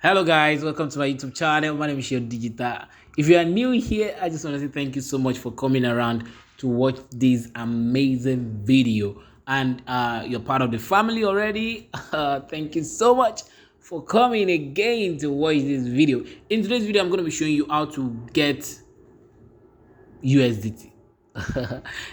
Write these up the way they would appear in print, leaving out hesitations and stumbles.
Hello guys, welcome to my YouTube channel. My name is 𝐷𝐿. If you are new here, I just want to say thank you so much for coming around to watch this amazing video. And you're part of the family already. Thank you so much for coming again to watch this video. In today's video, I'm going to be showing you how to get USDT.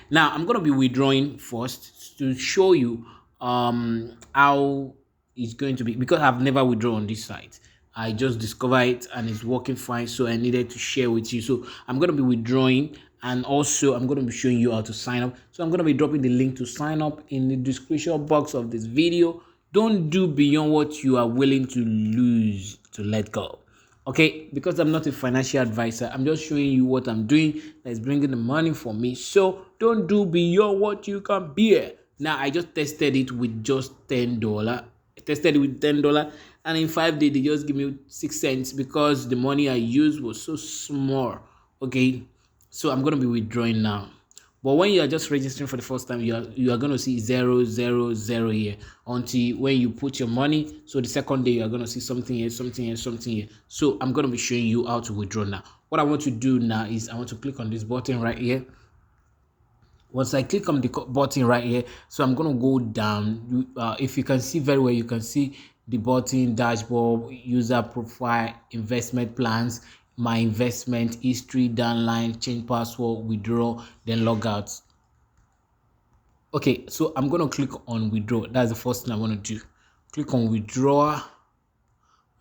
Now, I'm going to be withdrawing first to show you how it's going to be, because I've never withdrawn on this site. I just discovered it and it's working fine, so I needed to share with you. So I'm going to be withdrawing, and also I'm going to be showing you how to sign up. So I'm going to be dropping the link to sign up in the description box of this video. Don't do beyond what you are willing to lose to let go. Okay, because I'm not a financial advisor, I'm just showing you what I'm doing that is bringing the money for me. So don't do beyond what you can bear. Now, I just tested it with just $10. I tested it with $10, and in 5 days they just give me 6 cents because the money I used was so small. Okay, so I'm gonna be withdrawing now. But when you are just registering for the first time, you are gonna see 000 here until when you put your money. So the second day you are gonna see something here, something here, something here. So I'm gonna be showing you how to withdraw now. What I want to do now is I want to click on this button right here. Once I click on the button right here, so I'm going to go down. If you can see very well, you can see the button, dashboard, user profile, investment plans, my investment history, downline, change password, withdraw, then log out. Okay, so I'm going to click on withdraw. That's the first thing I want to do. Click on withdraw.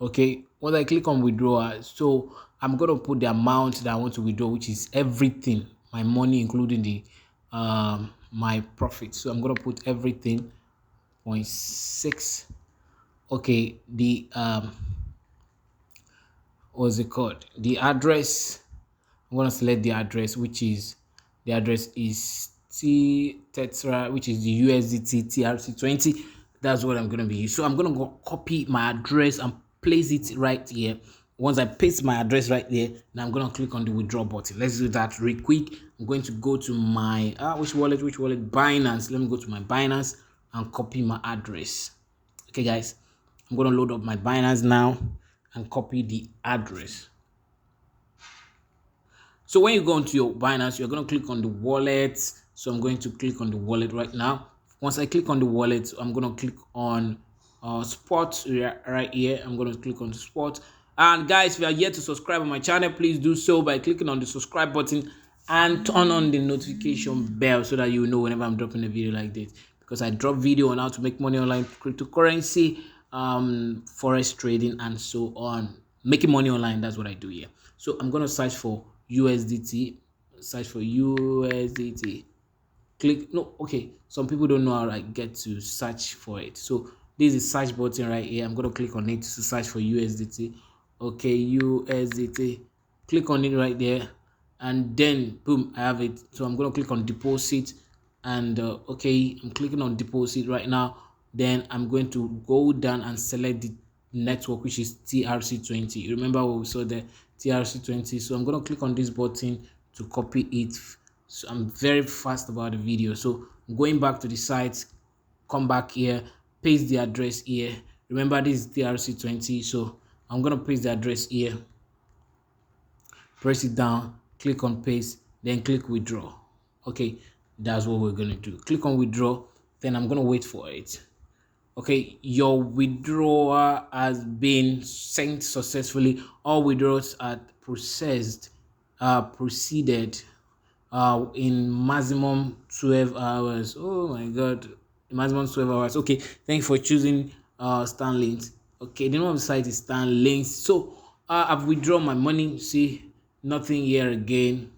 Okay, once I click on withdraw, so I'm going to put the amount that I want to withdraw, which is everything, my money, including the my profit. So I'm gonna put everything 0.6. Okay, the what's it called, the address. I'm gonna select the address, which is the address is Tetra, which is the USDT TRC20. That's what I'm gonna be using. So I'm gonna go copy my address and place it right here. Once I paste my address right there, now I'm going to click on the withdraw button. Let's do that real quick. I'm going to go to my which wallet, Binance. Let me go to my Binance and copy my address. Okay guys, I'm going to load up my Binance now and copy the address. So when you go into your Binance, you're going to click on the wallet. So I'm going to click on the wallet right now. Once I click on the wallet, I'm going to click on spot right here. I'm going to click on the spot. And guys, if you are yet to subscribe on my channel, please do so by clicking on the subscribe button and turn on the notification bell so that you know whenever I'm dropping a video like this, because I drop video on how to make money online, cryptocurrency, forex trading, and so on. Making money online, that's what I do here. So I'm going to search for USDT. Click no. Okay, some people don't know how I get to search for it. So this is search button right here. I'm going to click on it to search for USDT. Okay, USDT, click on it right there, and then boom, I have it. So I'm going to click on deposit, and okay, I'm clicking on deposit right now. Then I'm going to go down and select the network, which is TRC20. Remember what we saw there, TRC20. So I'm going to click on this button to copy it. So I'm very fast about the video. So going back to the site, come back here, paste the address here. Remember, this is TRC20. So I'm going to paste the address here, press it down, click on paste, then click withdraw. Okay, that's what we're going to do. Click on withdraw, then I'm going to wait for it. Okay, your withdrawal has been sent successfully. All withdrawals are proceeded in maximum 12 hours. Oh my god, maximum 12 hours. Okay, thank you for choosing Stalins. Okay, the name of the site is Stalins. So I've withdrawn my money. See, nothing here again.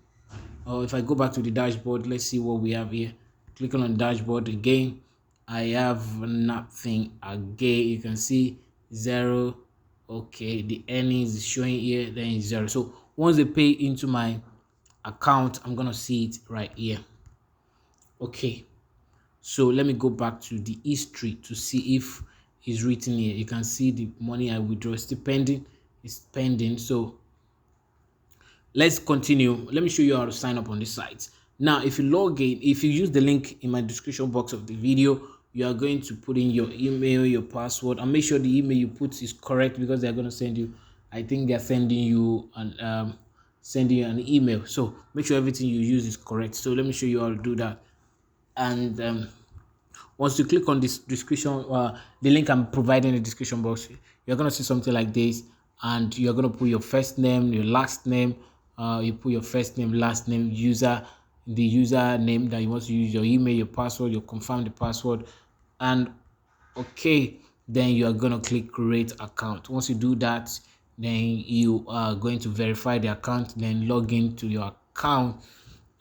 If I go back to the dashboard, let's see what we have here. Clicking on dashboard again, I have nothing again. You can see 0. Okay, the earnings is showing here, then it's 0. So once they pay into my account, I'm gonna see it right here. Okay, so let me go back to the history to see if it's written here. You can see the money I withdraw is still pending. It's pending. So let's continue. Let me show you how to sign up on this site. Now, if you log in, if you use the link in my description box of the video, you are going to put in your email, your password, and make sure the email you put is correct, because they're going to send you, I think they're sending you an email. So make sure everything you use is correct. So let me show you how to do that. And once you click on this description, the link I'm providing in the description box, you're going to see something like this, and you're going to put your first name, your last name. You put your first name, last name, the user name that you want to use, your email, your password, you confirm the password, and okay, then you are going to click create account. Once you do that, then you are going to verify the account, then log into your account.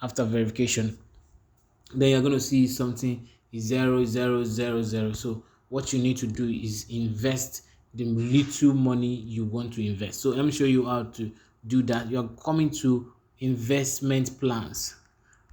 After verification, then you're going to see something is 0000. So what you need to do is invest the little money you want to invest. So let me show you how to do that. You're coming to investment plans.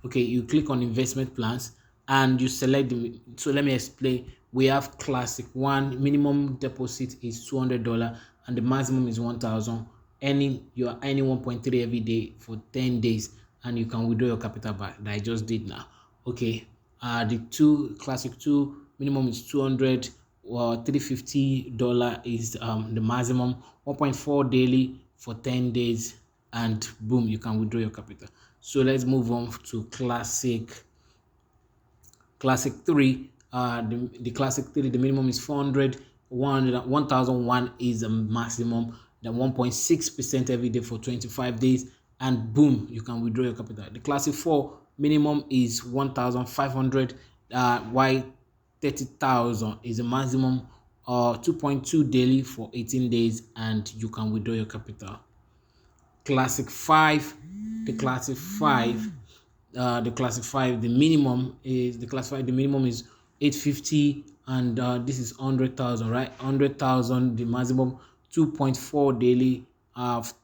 Okay, you click on investment plans and you select the, so let me explain. We have classic one, minimum deposit is $200 and the maximum is 1,000. You are earning 1.3 every day for 10 days, and you can withdraw your capital back that I just did now. Okay, the classic two minimum is 200, or $350 is the maximum, 1.4 daily for 10 days, and boom, you can withdraw your capital. So let's move on to classic 3. The classic 3, the minimum is 400, 1,001 is the maximum, then 1.6% every day for 25 days, and boom, you can withdraw your capital. The classic 4 minimum is 1,500, while 30,000 is the maximum, 2.2 daily for 18 days, and you can withdraw your capital. Classic 5, the classic 5, the minimum is the minimum is 850, and this is 100,000, right? 100,000, the maximum, 2.4 daily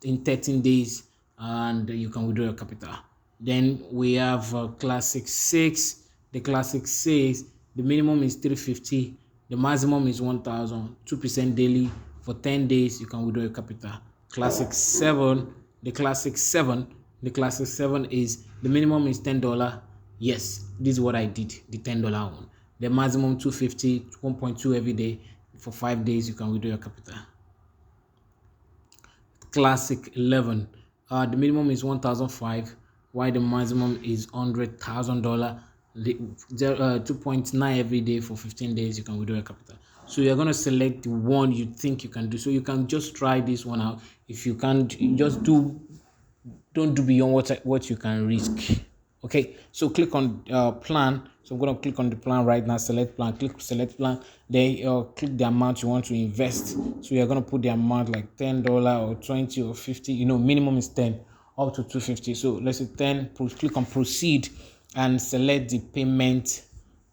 in 13 days, and you can withdraw your capital. Then we have classic 6. The classic 6, the minimum is 350, the maximum is 1,000, 2% daily for 10 days, you can withdraw your capital. Classic 7, the classic 7 is the minimum is $10. Yes, this is what I did, the $10 one. The maximum 250, 1.2 every day for 5 days, you can withdraw your capital. Classic 11, the minimum is 1,005, while the maximum is $100,000. 2.9 every day for 15 days, you can withdraw your capital. So you're going to select the one you think you can do. So you can just try this one out. If you can't, just don't do beyond what you can risk. Okay, so click on plan. So I'm going to click on the plan right now, select plan, click select plan, then click the amount you want to invest. So you're going to put the amount like $10 or 20 or 50, minimum is 10 up to 250. So let's say 10, click on proceed and select the payment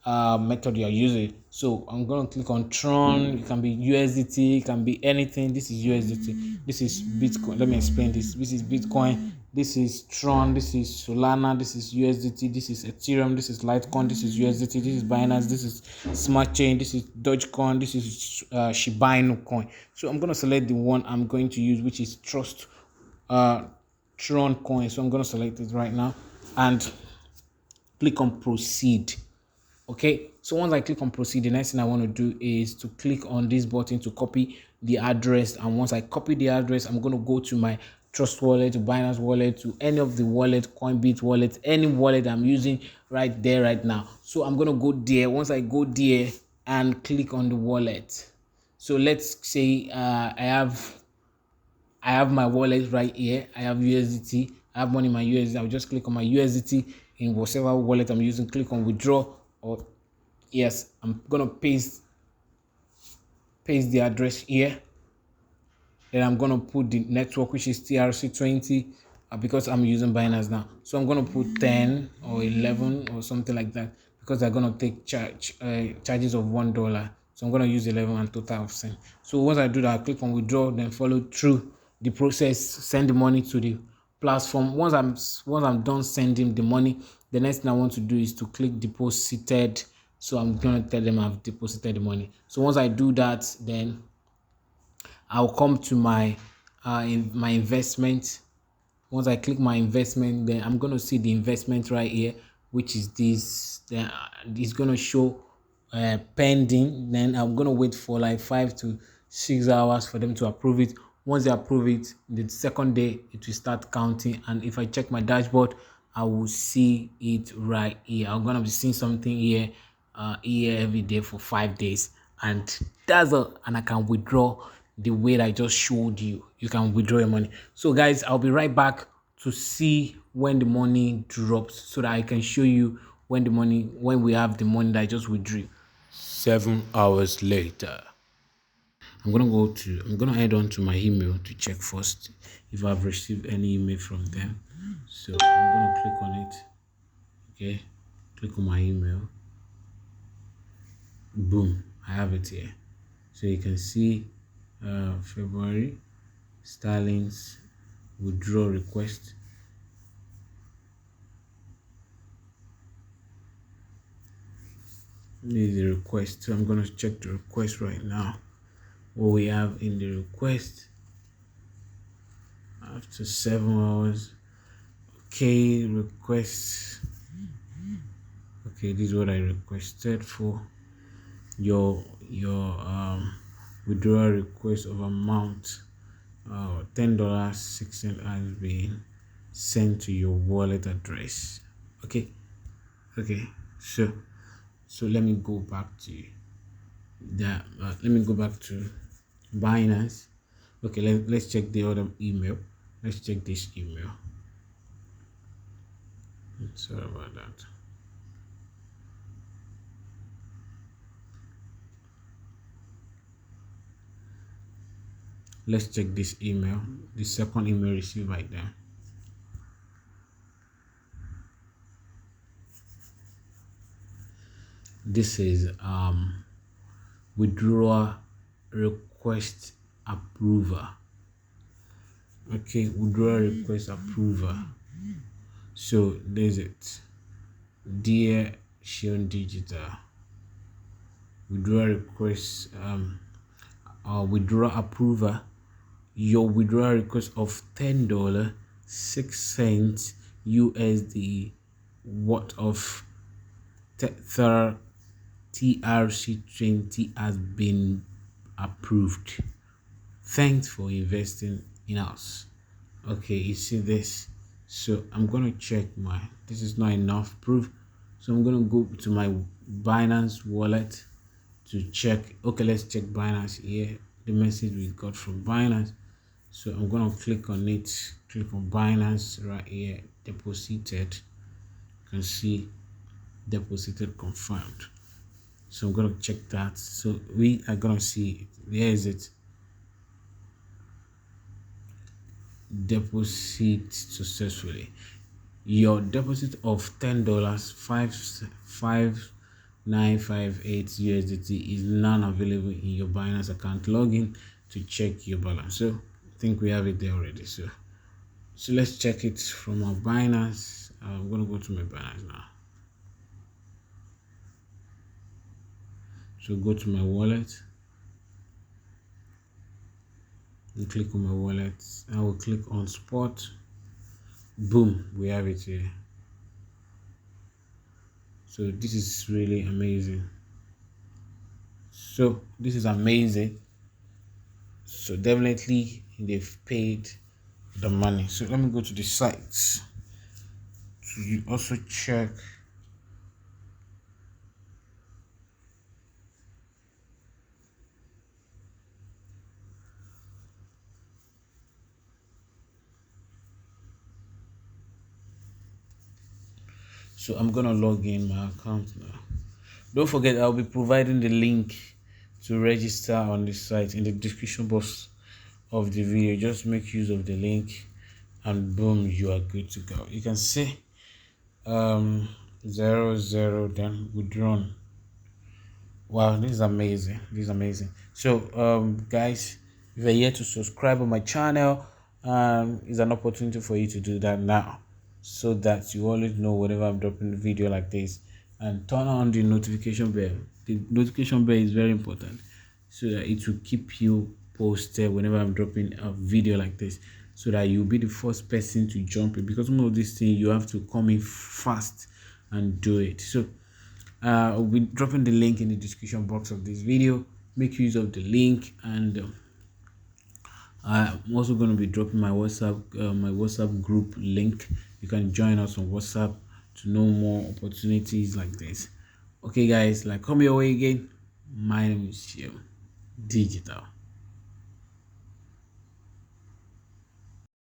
method you're using. So I'm going to click on Tron. It can be USDT, it can be anything. This is USDT, this is Bitcoin. Let me explain this. This is Bitcoin, this is Tron, this is Solana, this is USDT, this is Ethereum, this is Litecoin, this is USDT, this is Binance, this is Smart Chain, this is Dogecoin, this is Shiba Inu coin. So I'm going to select the one I'm going to use, which is Tron coin. So I'm going to select it right now and click on proceed. Okay, so once I click on proceed, the next thing I want to do is to click on this button to copy the address. And once I copy the address, I'm going to go to my Trust wallet, to Binance wallet, to any of the wallet, Coinbase wallet, any wallet I'm using right there right now. So I'm going to go there. Once I go there and click on the wallet, so let's say I have my wallet right here. I have USDT. I have money in my USDT. I'll just click on my USDT in whatever wallet I'm using. Click on withdraw, or yes, I'm gonna paste the address here. Then I'm gonna put the network, which is TRC20, because I'm using Binance now. So I'm gonna put 10 or 11 or something like that, because they're gonna take charges of $1. So I'm gonna use 11 and total of $10. So once I do that, I click on withdraw, then follow through the process, send the money to the platform. Once I'm done sending the money, the next thing I want to do is to click deposited. So I'm gonna tell them I've deposited the money. So once I do that, then I'll come to my my investment. Once I click my investment, then I'm gonna see the investment right here, which is this. Then it's gonna show pending. Then I'm gonna wait for like 5 to 6 hours for them to approve it. Once they approve it, the second day it will start counting, and if I check my dashboard, I will see it right here. I'm gonna be seeing something here here every day for 5 days, and that's all. And I can withdraw the way that I just showed you. You can withdraw your money. So guys, I'll be right back to see when the money drops, so that I can show you when we have the money that I just withdrew. 7 hours later. I'm gonna head on to my email to check first if I've received any email from them. So I'm gonna click on it. Okay, click on my email. Boom, I have it here. So you can see February Stalins withdrawal request. This is the request. So I'm gonna check the request right now. What we have in the request after 7 hours. Okay, request. Okay, this is what I requested for. Your withdrawal request of amount $10.06 has been sent to your wallet address. Okay, so let me go back to that. Let me go back to Binance. Okay, let's check the other email. Let's check this email. Sorry about that. Let's check this email, the second email received by them. This is withdrawal request approval. Okay, withdrawal request approval. So there's it. Dear Seundigital, withdrawal request withdrawal approval. Your withdrawal request of $10.06 USD worth of Tether TRC20 has been approved. Thanks for investing in us. Okay, you see this. So I'm gonna check this is not enough proof. So I'm gonna go to my Binance wallet to check. Okay, let's check Binance here. The message we got from Binance. So I'm gonna click on it. Click on Binance right here. Deposited. You can see deposited confirmed. So I'm gonna check that. So we are gonna see it. There is it. Deposit successfully. Your deposit of $10.5958 USDT is now available in your Binance account. Log in to check your balance. So I think we have it there already. So let's check it from our Binance. I'm gonna go to my Binance now. So go to my wallet and click on my wallet. I will click on spot. Boom, we have it here. So this is really amazing. So this is amazing. So definitely they've paid the money. So let me go to the sites to also check. So I'm gonna log in my account now. Don't forget, I'll be providing the link to register on this site in the description box of the video. Just make use of the link and boom, you are good to go. You can see 0 0 then withdrawn. Wow, this is amazing. This is amazing. So guys, if you're here to subscribe on my channel, it's an opportunity for you to do that now, so that you always know whenever I'm dropping a video like this, and turn on the notification bell. The notification bell is very important, so that it will keep you posted whenever I'm dropping a video like this, so that you'll be the first person to jump in, because some of these things you have to come in fast and do it. So I'll be dropping the link in the description box of this video. Make use of the link, and I'm also going to be dropping my WhatsApp group link. You can join us on WhatsApp to know more opportunities like this. Okay guys, like, come your way again. My name is Seun Digital.